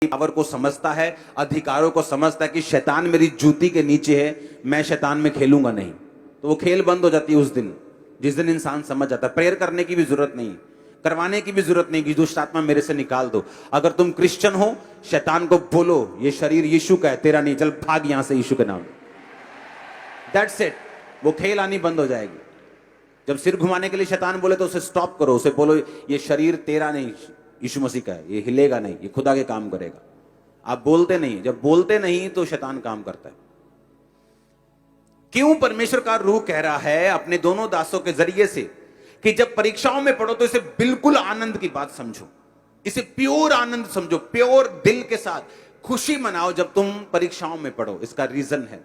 Power को समझता है, अधिकारों को समझता है कि शैतान मेरी जूती के नीचे है, मैं शैतान में खेलूंगा नहीं, तो वो खेल बंद हो जाती है उस दिन, जिस दिन इंसान समझ जाता है। प्रेयर करने की भी जरूरत नहीं, करवाने की भी जरूरत नहीं कि दुष्ट आत्मा मेरे से निकाल दो। अगर तुम क्रिश्चियन हो, शैतान को बोलो ये शरीर यीशु का है, तेरा नहीं, चल भाग यहां से यीशु के नाम। दैट्स इट, वो खेल आनी बंद हो जाएगी। जब सिर घुमाने के लिए शैतान बोले तो उसे स्टॉप करो, उसे बोलो ये शरीर तेरा नहीं, यीशु मसीह का है, ये हिलेगा नहीं, ये खुदा के काम करेगा। आप बोलते नहीं, जब बोलते नहीं तो शैतान काम करता है। क्यों परमेश्वर का रूह कह रहा है अपने दोनों दासों के जरिए से कि जब परीक्षाओं में पढ़ो तो इसे बिल्कुल आनंद की बात समझो, इसे प्योर आनंद समझो, प्योर दिल के साथ खुशी मनाओ जब तुम परीक्षाओं में पढ़ो। इसका रीजन है,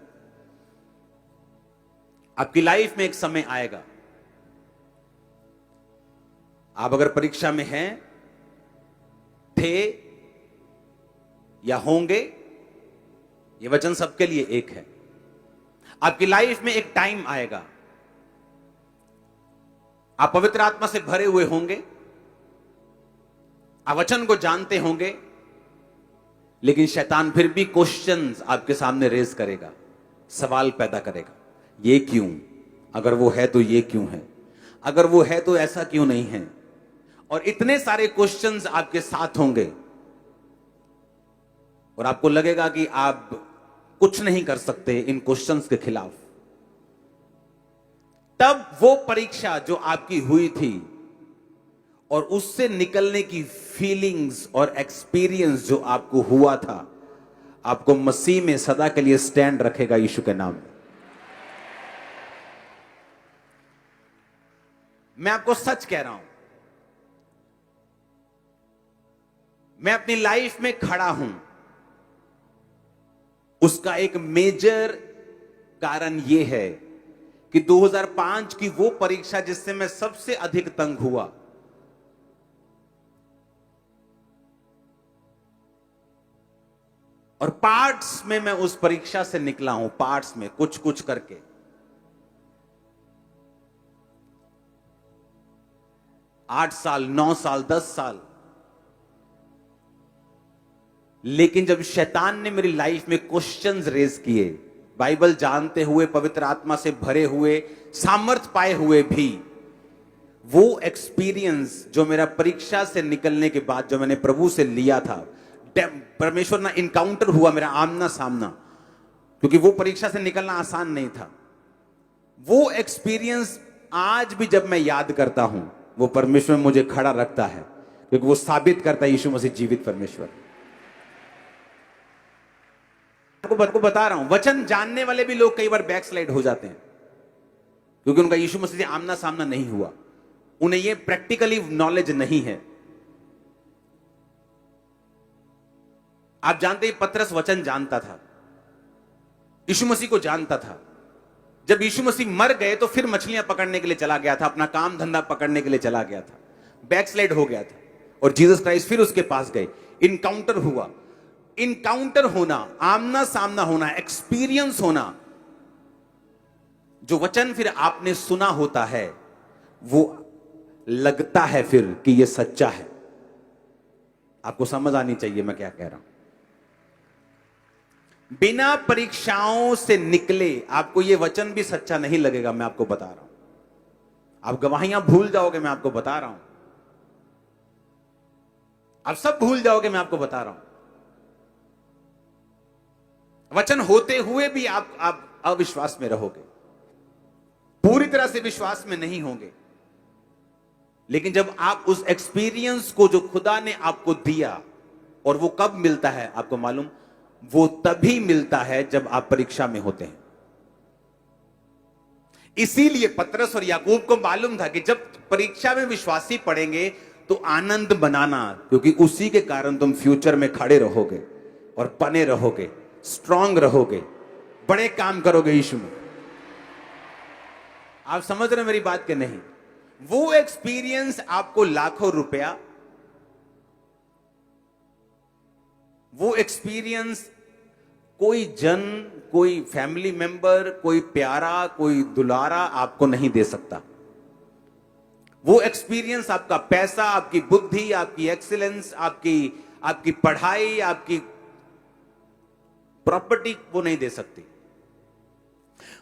आपकी लाइफ में एक समय आएगा, आप अगर परीक्षा में हैं, थे या होंगे, ये वचन सबके लिए एक है। आपकी लाइफ में एक टाइम आएगा, आप पवित्र आत्मा से भरे हुए होंगे, आप वचन को जानते होंगे, लेकिन शैतान फिर भी क्वेश्चंस आपके सामने रेज करेगा, सवाल पैदा करेगा। ये क्यों? अगर वो है तो ये क्यों है? अगर वो है तो ऐसा क्यों नहीं है? और इतने सारे क्वेश्चंस आपके साथ होंगे और आपको लगेगा कि आप कुछ नहीं कर सकते इन क्वेश्चंस के खिलाफ। तब वो परीक्षा जो आपकी हुई थी और उससे निकलने की फीलिंग्स और एक्सपीरियंस जो आपको हुआ था, आपको मसीह में सदा के लिए स्टैंड रखेगा यीशु के नाम में। मैं आपको सच कह रहा हूं, मैं अपनी लाइफ में खड़ा हूं, उसका एक मेजर कारण यह है कि 2005 की वो परीक्षा जिससे मैं सबसे अधिक तंग हुआ, और पार्ट्स में मैं उस परीक्षा से निकला हूं, पार्ट्स में कुछ कुछ करके। 8 साल, 9 साल, 10 साल। लेकिन जब शैतान ने मेरी लाइफ में क्वेश्चंस रेज किए, बाइबल जानते हुए, पवित्र आत्मा से भरे हुए, सामर्थ पाए हुए भी, वो एक्सपीरियंस जो मेरा परीक्षा से निकलने के बाद जो मैंने प्रभु से लिया था, परमेश्वर ना इनकाउंटर हुआ मेरा आमना सामना, क्योंकि वो परीक्षा से निकलना आसान नहीं था। वो एक्सपीरियंस आज भी जब मैं याद करता हूं, वो परमेश्वर मुझे खड़ा रखता है, क्योंकि वो साबित करता है यीशु मसीह जीवित परमेश्वर। आपको बता रहा हूं, वचन जानने वाले भी लोग कई बार बैकस्लाइड हो जाते हैं, क्योंकि उनका यीशु मसीह से आमना सामना नहीं हुआ, उन्हें ये प्रैक्टिकली नॉलेज नहीं है। आप जानते हैं पतरस वचन जानता था, यीशु मसीह को जानता था। जब यीशु मसीह मर गए तो फिर मछलियां पकड़ने के लिए चला गया था, अपना काम धंधा पकड़ने के लिए चला गया था, बैकस्लाइड हो गया था, और जीसस क्राइस्ट फिर उसके पास गए, इनकाउंटर हुआ। इनकाउंटर होना, आमना सामना होना, एक्सपीरियंस होना, जो वचन फिर आपने सुना होता है, वो लगता है फिर कि ये सच्चा है। आपको समझ आनी चाहिए मैं क्या कह रहा हूं। बिना परीक्षाओं से निकले आपको ये वचन भी सच्चा नहीं लगेगा, मैं आपको बता रहा हूं। आप गवाहियां भूल जाओगे, मैं आपको बता रहा हूं। आप सब भूल जाओगे, मैं आपको बता रहा हूं। वचन होते हुए भी आप अविश्वास में रहोगे, पूरी तरह से विश्वास में नहीं होंगे। लेकिन जब आप उस एक्सपीरियंस को जो खुदा ने आपको दिया, और वो कब मिलता है आपको मालूम, वो तभी मिलता है जब आप परीक्षा में होते हैं। इसीलिए पतरस और याकूब को मालूम था कि जब परीक्षा में विश्वासी पढ़ेंगे तो आनंद बनाना, क्योंकि उसी के कारण तुम फ्यूचर में खड़े रहोगे और बने रहोगे, स्ट्रांग रहोगे, बड़े काम करोगे यीशु में। आप समझ रहे हो मेरी बात के नहीं? वो एक्सपीरियंस आपको लाखों रुपया, वो एक्सपीरियंस कोई जन, कोई फैमिली मेंबर, कोई प्यारा, कोई दुलारा आपको नहीं दे सकता। वो एक्सपीरियंस आपका पैसा, आपकी बुद्धि, आपकी एक्सीलेंस, आपकी पढ़ाई, आपकी प्रॉपर्टी वो नहीं दे सकती।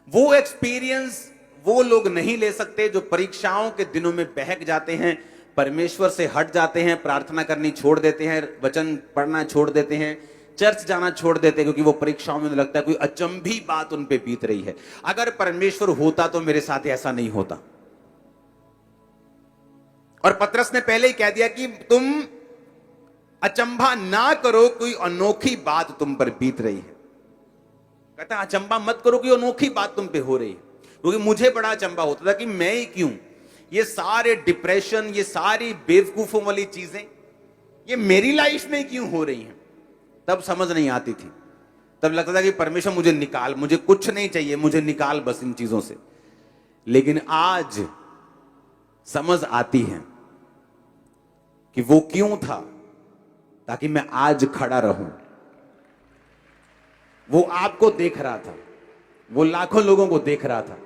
वो एक्सपीरियंस वो लोग नहीं ले सकते जो परीक्षाओं के दिनों में बहक जाते हैं, परमेश्वर से हट जाते हैं, प्रार्थना करनी छोड़ देते हैं, वचन पढ़ना छोड़ देते हैं, चर्च जाना छोड़ देते हैं, क्योंकि वो परीक्षाओं में लगता है कोई अचंभी बात उन पे बीत रही है। अगर परमेश्वर होता तो मेरे साथ ऐसा नहीं होता। और पतरस ने पहले ही कह दिया कि तुम अचंभा ना करो, कोई अनोखी बात तुम पर बीत रही है। कहता अचंभा मत करो कि अनोखी बात तुम पे हो रही है। क्योंकि मुझे बड़ा अचंभा होता था कि मैं ही क्यों, ये सारे डिप्रेशन, ये सारी बेवकूफों वाली चीजें ये मेरी लाइफ में क्यों हो रही हैं। तब समझ नहीं आती थी, तब लगता था कि परमेश्वर मुझे निकाल, मुझे कुछ नहीं चाहिए, मुझे निकाल बस इन चीजों से। लेकिन आज समझ आती है कि वो क्यों था, ताकि मैं आज खड़ा रहूं। वो आपको देख रहा था, वो लाखों लोगों को देख रहा था,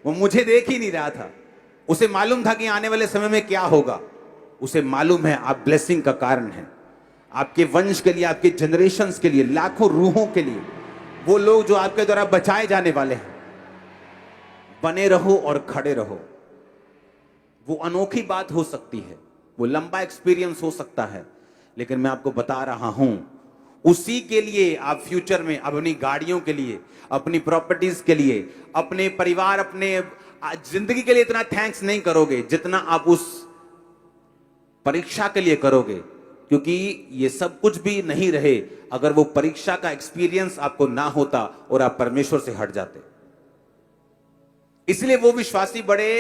वो मुझे देख ही नहीं रहा था। उसे मालूम था कि आने वाले समय में क्या होगा। उसे मालूम है आप ब्लेसिंग का कारण है, आपके वंश के लिए, आपके जनरेशंस के लिए, लाखों रूहों के लिए, वो लोग जो आपके द्वारा बचाए जाने वाले हैं। बने रहो और खड़े रहो। वो अनोखी बात हो सकती है, वो लंबा एक्सपीरियंस हो सकता है, लेकिन मैं आपको बता रहा हूं उसी के लिए आप फ्यूचर में अपनी गाड़ियों के लिए, अपनी प्रॉपर्टीज के लिए, अपने परिवार, अपने जिंदगी के लिए इतना थैंक्स नहीं करोगे जितना आप उस परीक्षा के लिए करोगे। क्योंकि ये सब कुछ भी नहीं रहे अगर वो परीक्षा का एक्सपीरियंस आपको ना होता और आप परमेश्वर से हट जाते। इसलिए वो विश्वासी बड़े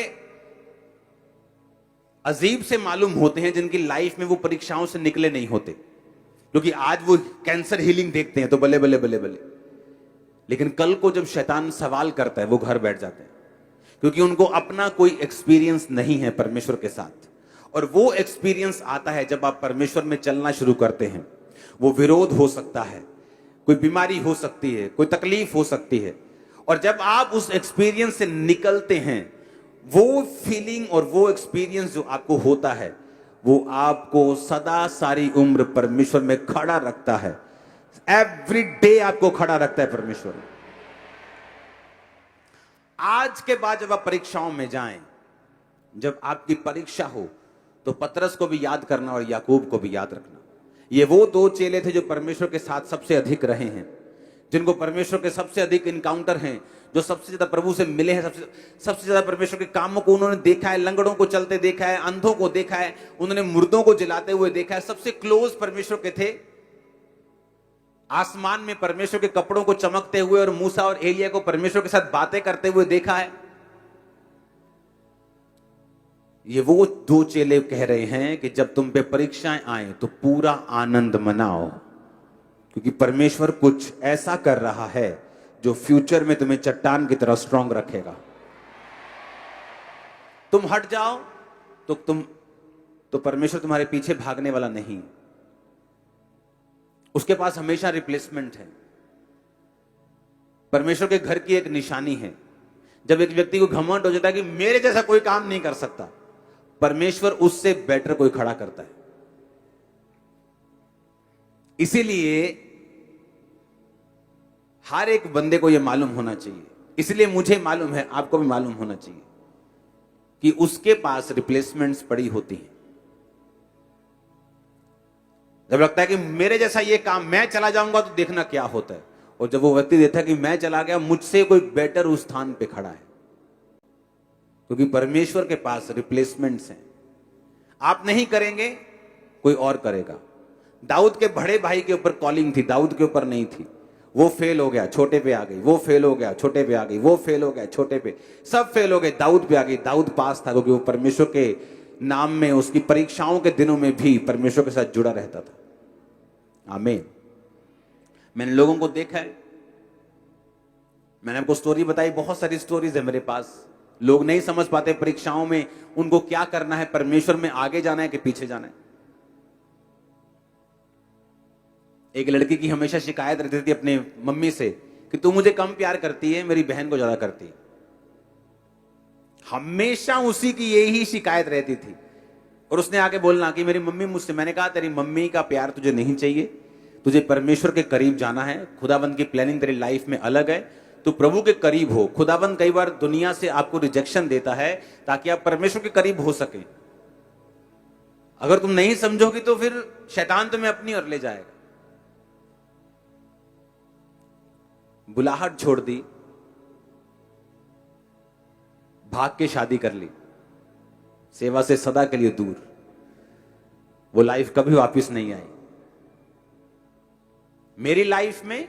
अजीब से मालूम होते हैं जिनकी लाइफ में वो परीक्षाओं से निकले नहीं होते। क्योंकि आज वो कैंसर हीलिंग देखते हैं तो बल्ले बल्ले बल्ले बल्ले, लेकिन कल को जब शैतान सवाल करता है वो घर बैठ जाते हैं, क्योंकि उनको अपना कोई एक्सपीरियंस नहीं है परमेश्वर के साथ। और वो एक्सपीरियंस आता है जब आप परमेश्वर में चलना शुरू करते हैं। वो विरोध हो सकता है, कोई बीमारी हो सकती है, कोई तकलीफ हो सकती है, और जब आप उस एक्सपीरियंस से निकलते हैं, वो फीलिंग और वो एक्सपीरियंस जो आपको होता है वो आपको सदा सारी उम्र परमेश्वर में खड़ा रखता है। एवरी डे आपको खड़ा रखता है परमेश्वर। आज के बाद जब आप परीक्षाओं में जाएं, जब आपकी परीक्षा हो, तो पतरस को भी याद करना और याकूब को भी याद रखना। ये वो दो चेले थे जो परमेश्वर के साथ सबसे अधिक रहे हैं, जिनको परमेश्वर के सबसे अधिक इनकाउंटर हैं, जो सबसे ज्यादा प्रभु से मिले हैं, सबसे ज्यादा परमेश्वर के कामों को उन्होंने देखा है, लंगड़ों को चलते देखा है, अंधों को देखा है, उन्होंने मुर्दों को जलाते हुए देखा है, सबसे क्लोज परमेश्वर के थे। आसमान में परमेश्वर के कपड़ों को चमकते हुए और मूसा और एलिया को परमेश्वर के साथ बातें करते हुए देखा है। ये वो दो चेले कह रहे हैं कि जब तुम पे परीक्षाएं आए तो पूरा आनंद मनाओ, क्योंकि परमेश्वर कुछ ऐसा कर रहा है जो फ्यूचर में तुम्हें चट्टान की तरह स्ट्रांग रखेगा। तुम हट जाओ तो परमेश्वर तुम्हारे पीछे भागने वाला नहीं, उसके पास हमेशा रिप्लेसमेंट है। परमेश्वर के घर की एक निशानी है, जब एक व्यक्ति को घमंड हो जाता है कि मेरे जैसा कोई काम नहीं कर सकता, परमेश्वर उससे बेटर कोई खड़ा करता है। इसीलिए हर एक बंदे को यह मालूम होना चाहिए, इसलिए मुझे मालूम है, आपको भी मालूम होना चाहिए कि उसके पास रिप्लेसमेंट्स पड़ी होती हैं। जब लगता है कि मेरे जैसा ये काम मैं चला जाऊंगा तो देखना क्या होता है, और जब वो व्यक्ति देखता है कि मैं चला गया, मुझसे कोई बेटर उस स्थान पे खड़ा है, क्योंकि परमेश्वर के पास रिप्लेसमेंट्स हैं। आप नहीं करेंगे, कोई और करेगा। दाऊद के बड़े भाई के ऊपर कॉलिंग थी, दाऊद के ऊपर नहीं थी। वो फेल हो गया, छोटे पे आ गई, वो फेल हो गया, छोटे पे आ गई, वो फेल हो गया, छोटे पे, सब फेल हो गए, दाऊद पे आ गई। दाऊद पास था क्योंकि वो परमेश्वर के नाम में उसकी परीक्षाओं के दिनों में भी परमेश्वर के साथ जुड़ा रहता था। आमीन। मैंने लोगों को देखा है, मैंने आपको स्टोरी बताई, बहुत सारी स्टोरीज है मेरे पास। लोग नहीं समझ पाते परीक्षाओं में उनको क्या करना है, परमेश्वर में आगे जाना है कि पीछे जाना है। एक लड़की की हमेशा शिकायत रहती थी अपने मम्मी से कि तू मुझे कम प्यार करती है, मेरी बहन को ज्यादा करती है। हमेशा उसी की यही शिकायत रहती थी। और उसने आके बोलना कि मेरी मम्मी मुझसे, मैंने कहा तेरी मम्मी का प्यार तुझे नहीं चाहिए, तुझे परमेश्वर के करीब जाना है। खुदाबंद की प्लानिंग तेरी लाइफ में अलग है, तू प्रभु के करीब हो। खुदाबंद कई बार दुनिया से आपको रिजेक्शन देता है ताकि आप परमेश्वर के करीब हो सके। अगर तुम नहीं समझोगी तो फिर शैतान तुम्हें अपनी ओर ले जाएगा। बुलाहट छोड़ दी, भाग के शादी कर ली, सेवा से सदा के लिए दूर। वो लाइफ कभी वापस नहीं आई। मेरी लाइफ में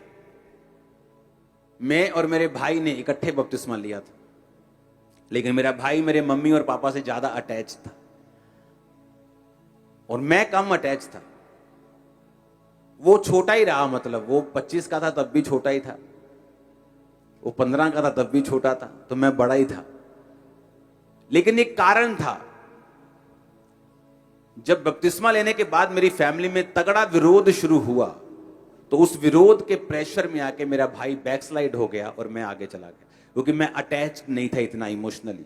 मैं और मेरे भाई ने इकट्ठे बपतिस्मा लिया था, लेकिन मेरा भाई मेरे मम्मी और पापा से ज्यादा अटैच था और मैं कम अटैच था। वो छोटा ही रहा, मतलब वो 25 का था तब भी छोटा ही था, वो 15 का था तब भी छोटा था, तो मैं बड़ा ही था। लेकिन एक कारण था, जब बपतिस्मा लेने के बाद मेरी फैमिली में तगड़ा विरोध शुरू हुआ, तो उस विरोध के प्रेशर में आके मेरा भाई बैकस्लाइड हो गया और मैं आगे चला गया, क्योंकि मैं अटैच नहीं था इतना इमोशनली।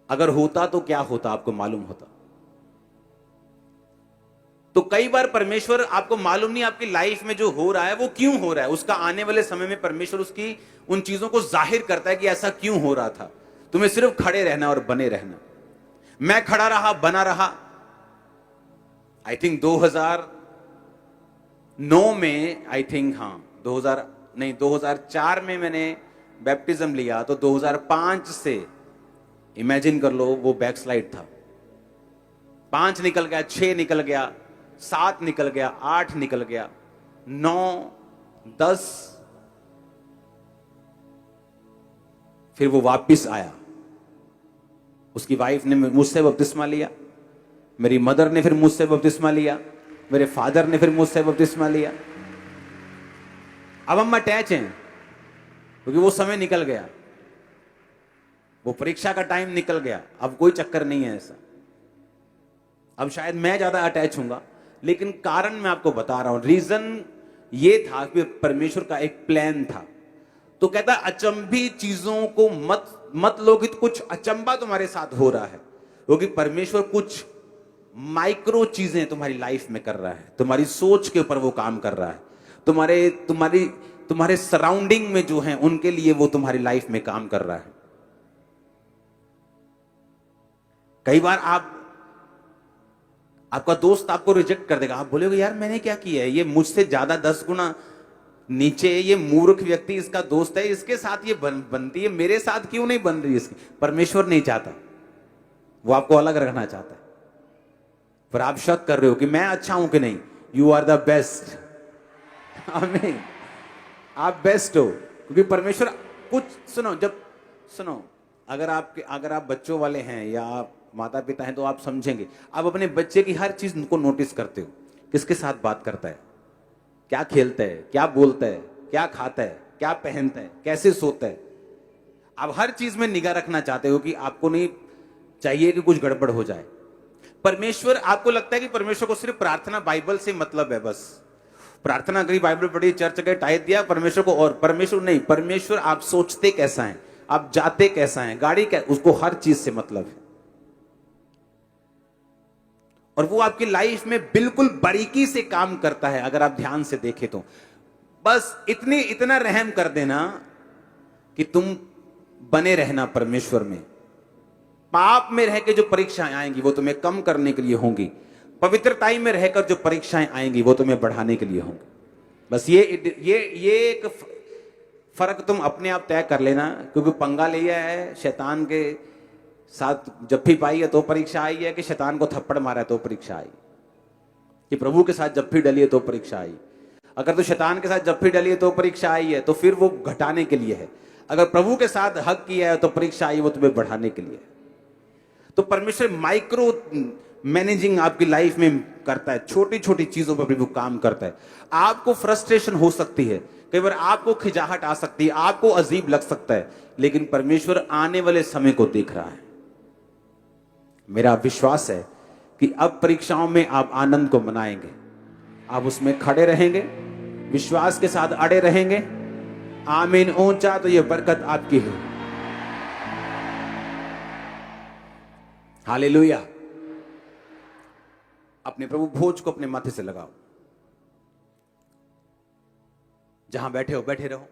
अगर होता तो क्या होता आपको मालूम होता। तो कई बार परमेश्वर, आपको मालूम नहीं आपकी लाइफ में जो हो रहा है वो क्यों हो रहा है, उसका आने वाले समय में परमेश्वर उसकी उन चीजों को जाहिर करता है कि ऐसा क्यों हो रहा था। तुम्हें सिर्फ खड़े रहना और बने रहना। मैं खड़ा रहा, बना रहा। आई थिंक 2009 में, आई थिंक, हाँ 2004 में मैंने बैप्टिज्म लिया, तो 2005 से इमेजिन कर लो वो बैकस्लाइड था। 5 निकल गया, 6 निकल गया, 7 निकल गया, 8 निकल गया, 9, 10, फिर वो वापिस आया। उसकी वाइफ ने मुझसे बपतिस्मा लिया, मेरी मदर ने फिर मुझसे बपतिस्मा लिया, मेरे फादर ने फिर मुझसे बपतिस्मा लिया। अब हम अटैच हैं क्योंकि वो समय निकल गया, वो परीक्षा का टाइम निकल गया। अब कोई चक्कर नहीं है ऐसा। अब शायद मैं ज्यादा अटैच हूंगा, लेकिन कारण मैं आपको बता रहा हूं। रीजन ये था कि परमेश्वर का एक प्लान था। तो कहता अचंभी चीजों को मत लो कि कुछ अचंबा तुम्हारे साथ हो रहा है, क्योंकि परमेश्वर कुछ माइक्रो चीजें तुम्हारी लाइफ में कर रहा है। तुम्हारी सोच के ऊपर वो काम कर रहा है, तुम्हारे सराउंडिंग में जो हैं उनके लिए वो तुम्हारी लाइफ में काम कर रहा है। कई बार आपका दोस्त आपको रिजेक्ट कर देगा, आप बोलोगे यार मैंने क्या किया है, ये मुझसे ज्यादा 10 गुना नीचे, ये मूर्ख व्यक्ति इसका दोस्त है, इसके साथ ये बनती है, मेरे साथ क्यों नहीं बन रही इसकी। परमेश्वर नहीं चाहता, वो आपको अलग रखना चाहता है। पर आप शक कर रहे हो कि मैं अच्छा हूं कि नहीं। You are the best. आमीन। आप बेस्ट हो, क्योंकि परमेश्वर कुछ, सुनो, अगर आप बच्चों वाले हैं या आप माता पिता हैं तो आप समझेंगे। आप अपने बच्चे की हर चीज को नोटिस करते हो, किसके साथ बात करता है, क्या खेलता है, क्या बोलता है, क्या खाता है, क्या पहनता है, कैसे सोता है। आप हर चीज में निगाह रखना चाहते हो कि आपको नहीं चाहिए कि कुछ गड़बड़ हो जाए। परमेश्वर, आपको लगता है कि परमेश्वर को सिर्फ प्रार्थना बाइबल से मतलब है, बस प्रार्थना करी, बाइबल पढ़ी, चर्च गए, टाइप दिया परमेश्वर को। और परमेश्वर नहीं, परमेश्वर आप सोचते कैसा है, आप जाते कैसा है, गाड़ी क्या, उसको हर चीज से मतलब है। और वो आपकी लाइफ में बिल्कुल बारीकी से काम करता है। अगर आप ध्यान से देखें तो बस इतना रहम कर देना कि तुम बने रहना परमेश्वर में। पाप में रह के जो परीक्षाएं आएंगी वो तुम्हें कम करने के लिए होंगी, पवित्रताई में रहकर जो परीक्षाएं आएंगी वो तुम्हें बढ़ाने के लिए होंगी। बस ये एक फर्क तुम अपने आप तय कर लेना, क्योंकि पंगा लिया है शैतान के साथ, जप्फी पाई है तो परीक्षा आई है, कि शैतान को थप्पड़ मारा है तो परीक्षा आई, कि प्रभु के साथ जप्फी डली है तो परीक्षा आई। अगर तो शैतान के साथ जप्फी डली है तो परीक्षा आई है, तो फिर वो घटाने के लिए है। अगर प्रभु के साथ हक किया है तो परीक्षा आई, वो तुम्हें बढ़ाने के लिए है। तो परमेश्वर माइक्रो मैनेजिंग आपकी लाइफ में करता है, छोटी छोटी चीजों पर प्रभु काम करता है। आपको फ्रस्ट्रेशन हो सकती है, कई बार आपको खिजाहट आ सकती है, आपको अजीब लग सकता है, लेकिन परमेश्वर आने वाले समय को देख रहा है। मेरा विश्वास है कि अब परीक्षाओं में आप आनंद को मनाएंगे, आप उसमें खड़े रहेंगे, विश्वास के साथ अड़े रहेंगे। आमीन ऊंचा तो ये बरकत आपकी है। हालेलुया। अपने प्रभु भोज को अपने माथे से लगाओ, जहां बैठे हो बैठे रहो।